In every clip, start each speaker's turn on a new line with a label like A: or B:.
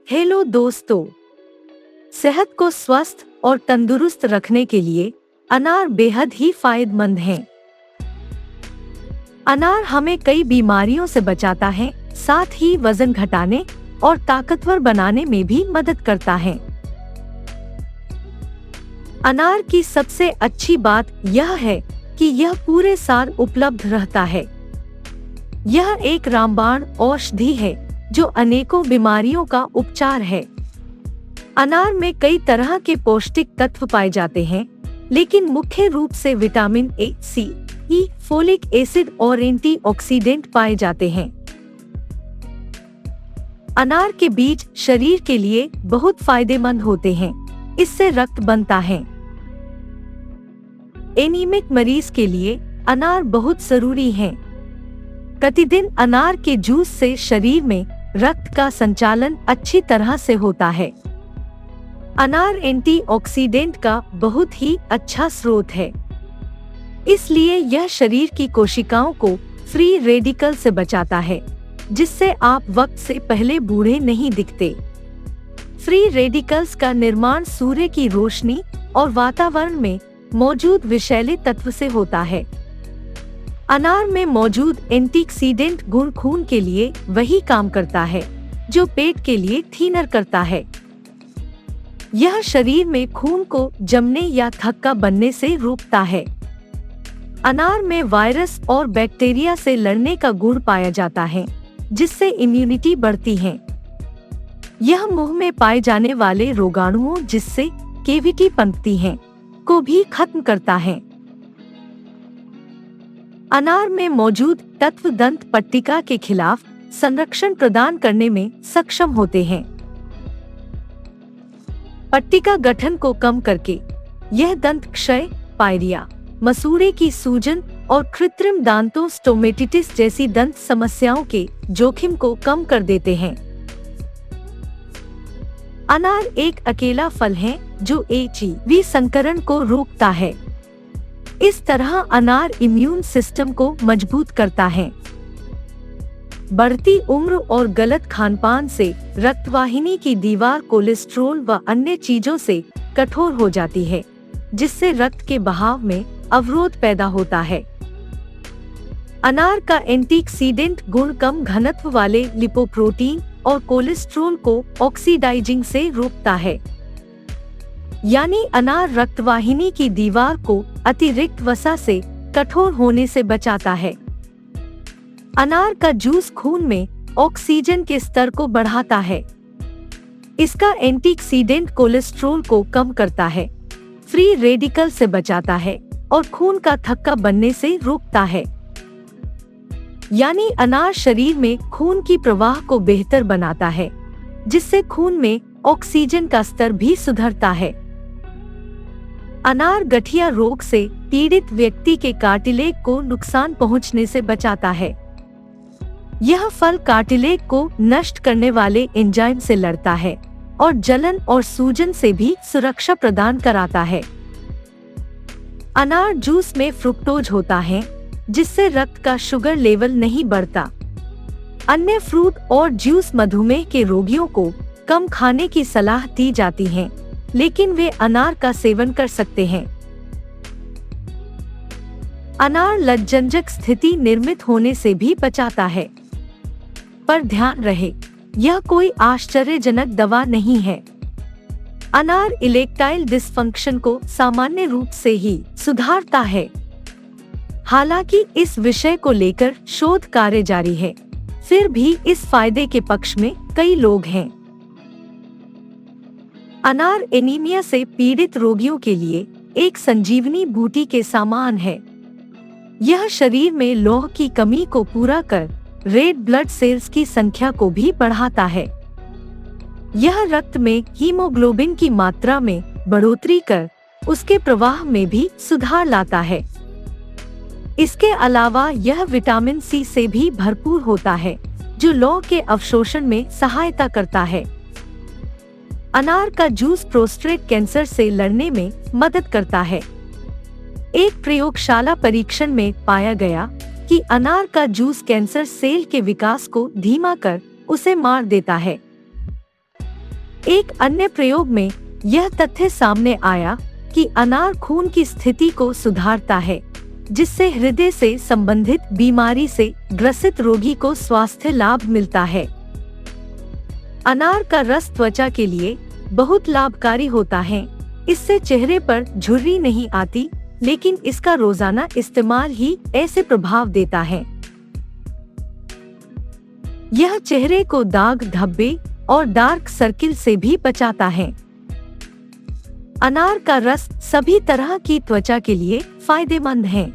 A: Hello दोस्तों, सेहत को स्वस्थ और तंदुरुस्त रखने के लिए अनार बेहद ही फायदेमंद हैं। अनार हमें कई बीमारियों से बचाता है, साथ ही वजन घटाने और ताकतवर बनाने में भी मदद करता है। अनार की सबसे अच्छी बात यह है कि यह पूरे साल उपलब्ध रहता है। यह एक रामबाण औषधि है जो अनेकों बीमारियों का उपचार है। अनार में कई तरह के पौष्टिक तत्व पाए जाते हैं, लेकिन मुख्य रूप से vitamin A, C, E, folic acid और एंटीऑक्सीडेंट पाए जाते हैं। अनार के बीज शरीर के लिए बहुत फायदेमंद होते हैं, इससे रक्त बनता है। एनीमिक मरीज के लिए अनार बहुत जरूरी है। प्रतिदिन अनार के जूस से शरीर में रक्त का संचालन अच्छी तरह से होता है। अनार एंटीऑक्सीडेंट का बहुत ही अच्छा स्रोत है, इसलिए यह शरीर की कोशिकाओं को फ्री रेडिकल से बचाता है, जिससे आप वक्त से पहले बूढ़े नहीं दिखते। फ्री रेडिकल्स का निर्माण सूर्य की रोशनी और वातावरण में मौजूद विषैले तत्व से होता है। अनार में मौजूद एंटीऑक्सीडेंट गुण खून के लिए वही काम करता है जो पेट के लिए थिनर करता है। यह शरीर में खून को जमने या थक्का बनने से रोकता है। अनार में वायरस और बैक्टीरिया से लड़ने का गुण पाया जाता है, जिससे इम्यूनिटी बढ़ती है। यह मुंह में पाए जाने वाले रोगाणुओं, जिससे कैविटी पनपती है, को भी खत्म करता है। अनार में मौजूद तत्व दंत पट्टिका के खिलाफ संरक्षण प्रदान करने में सक्षम होते हैं। पट्टिका गठन को कम करके यह दंत क्षय, पायरिया, मसूड़े की सूजन और कृत्रिम दांतों स्टोमेटिटिस जैसी दंत समस्याओं के जोखिम को कम कर देते हैं। अनार एक अकेला फल है जो एचआईवी संकरण को रोकता है। इस तरह अनार इम्यून सिस्टम को मजबूत करता है। बढ़ती उम्र और गलत खानपान से रक्तवाहिनी की दीवार कोलेस्ट्रॉल व अन्य चीजों से कठोर हो जाती है, जिससे रक्त के बहाव में अवरोध पैदा होता है। अनार का एंटीऑक्सीडेंट गुण कम घनत्व वाले लिपोप्रोटीन और कोलेस्ट्रॉल को ऑक्सीडाइजिंग से रोकता है, यानी अनार रक्तवाहिनी की दीवार को अतिरिक्त वसा से कठोर होने से बचाता है। अनार का जूस खून में ऑक्सीजन के स्तर को बढ़ाता है। इसका एंटीऑक्सीडेंट कोलेस्ट्रॉल को कम करता है, फ्री रेडिकल से बचाता है और खून का थक्का बनने से रोकता है। यानी अनार शरीर में खून की प्रवाह को बेहतर बनाता है, जिससे खून में ऑक्सीजन का स्तर भी सुधरता है। अनार गठिया रोग से पीड़ित व्यक्ति के कार्टिलेज को नुकसान पहुंचने से बचाता है। यह फल कार्टिलेज को नष्ट करने वाले एंजाइम से लड़ता है और जलन और सूजन से भी सुरक्षा प्रदान कराता है। अनार जूस में फ्रुक्टोज होता है, जिससे रक्त का शुगर लेवल नहीं बढ़ता। अन्य फ्रूट और जूस मधुमेह के रोगियों को कम खाने की सलाह दी जाती है, लेकिन वे अनार का सेवन कर सकते हैं। अनार लज्जनजक स्थिति निर्मित होने से भी बचाता है, पर ध्यान रहे, यह कोई आश्चर्यजनक दवा नहीं है। अनार इरेक्टाइल डिसफंक्शन को सामान्य रूप से ही सुधारता है। हालांकि इस विषय को लेकर शोध कार्य जारी है, फिर भी इस फायदे के पक्ष में कई लोग हैं। अनार एनीमिया से पीड़ित रोगियों के लिए एक संजीवनी बूटी के समान है। यह शरीर में लौह की कमी को पूरा कर रेड ब्लड सेल्स की संख्या को भी बढ़ाता है। यह रक्त में हीमोग्लोबिन की मात्रा में बढ़ोतरी कर उसके प्रवाह में भी सुधार लाता है। इसके अलावा यह विटामिन सी से भी भरपूर होता है, जो लौह के अवशोषण में सहायता करता है। अनार का जूस प्रोस्टेट कैंसर से लड़ने में मदद करता है। एक प्रयोगशाला परीक्षण में पाया गया कि अनार का जूस कैंसर सेल के विकास को धीमा कर उसे मार देता है। एक अन्य प्रयोग में यह तथ्य सामने आया कि अनार खून की स्थिति को सुधारता है, जिससे हृदय से संबंधित बीमारी से ग्रसित रोगी को स्वास्थ्य लाभ मिलता है। अनार का रस त्वचा के लिए बहुत लाभकारी होता है। इससे चेहरे पर झुर्री नहीं आती, लेकिन इसका रोजाना इस्तेमाल ही ऐसे प्रभाव देता है। यह चेहरे को दाग, धब्बे और डार्क सर्किल से भी बचाता है। अनार का रस सभी तरह की त्वचा के लिए फायदेमंद है।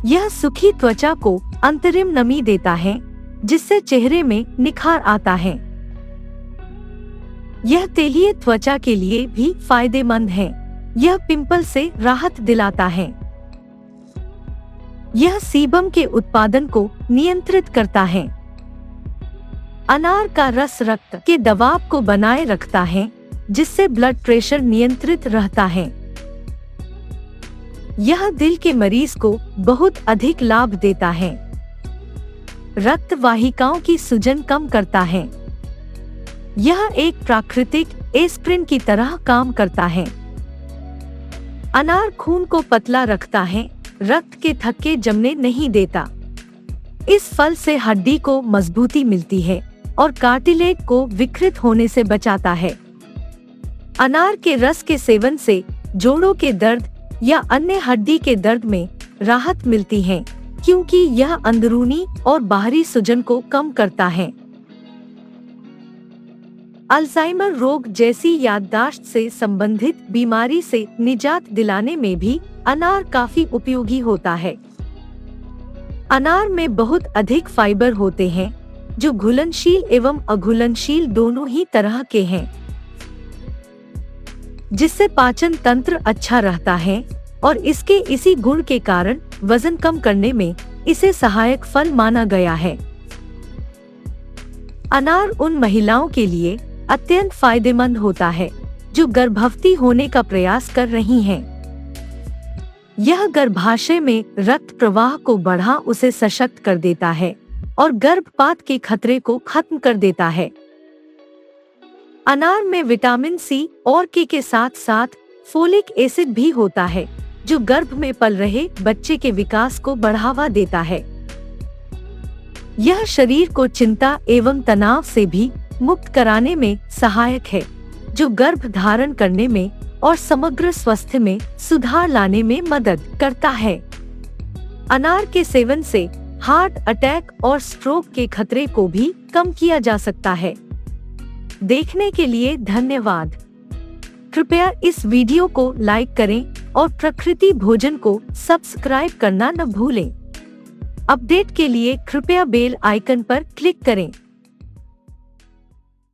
A: यह सूखी त्वचा को अंतरिम नमी देता है, जिससे चेहरे में निखार आता है। यह तेलीय त्वचा के लिए भी फायदेमंद है। यह पिंपल से राहत दिलाता है। यह सीबम के उत्पादन को नियंत्रित करता है। अनार का रस रक्त के दबाव को बनाए रखता है, जिससे ब्लड प्रेशर नियंत्रित रहता है। यह दिल के मरीज को बहुत अधिक लाभ देता है। रक्त वाहिकाओं की सूजन कम करता है। यह एक प्राकृतिक एस्प्रिन की तरह काम करता है। अनार खून को पतला रखता है, रक्त के थक्के जमने नहीं देता। इस फल से हड्डी को मजबूती मिलती है और कार्टिलेज को विकृत होने से बचाता है। अनार के रस के सेवन से जोड़ों के दर्द या अन्य हड्डी के दर्द में राहत मिलती है, क्योंकि यह अंदरूनी और बाहरी सूजन को कम करता है। अल्जाइमर रोग जैसी याददाश्त से संबंधित बीमारी से निजात दिलाने में भी अनार काफी उपयोगी होता है। अनार में बहुत अधिक फाइबर होते हैं, जो घुलनशील एवं अघुलनशील दोनों ही तरह के हैं, जिससे पाचन तंत्र अच्छा रहता है और इसके इसी गुण के कारण वजन कम करने में इसे सहायक फल माना गया है। अनार उन महिलाओं के लिए अत्यंत फायदेमंद होता है जो गर्भवती होने का प्रयास कर रही हैं। यह गर्भाशय में रक्त प्रवाह को बढ़ा उसे सशक्त कर देता है और गर्भपात के खतरे को खत्म कर देता है। अनार में विटामिन सी और के साथ साथ फोलिक एसिड भी होता है, जो गर्भ में पल रहे बच्चे के विकास को बढ़ावा देता है। यह शरीर को चिंता एवं तनाव से भी मुक्त कराने में सहायक है, जो गर्भ धारण करने में और समग्र स्वास्थ्य में सुधार लाने में मदद करता है। अनार के सेवन से हार्ट अटैक और स्ट्रोक के खतरे को भी कम किया जा सकता है। देखने के लिए धन्यवाद। कृपया इस वीडियो को लाइक करें और प्रकृति भोजन को सब्सक्राइब करना न भूलें। अपडेट के लिए कृपया बेल आइकन पर क्लिक करें।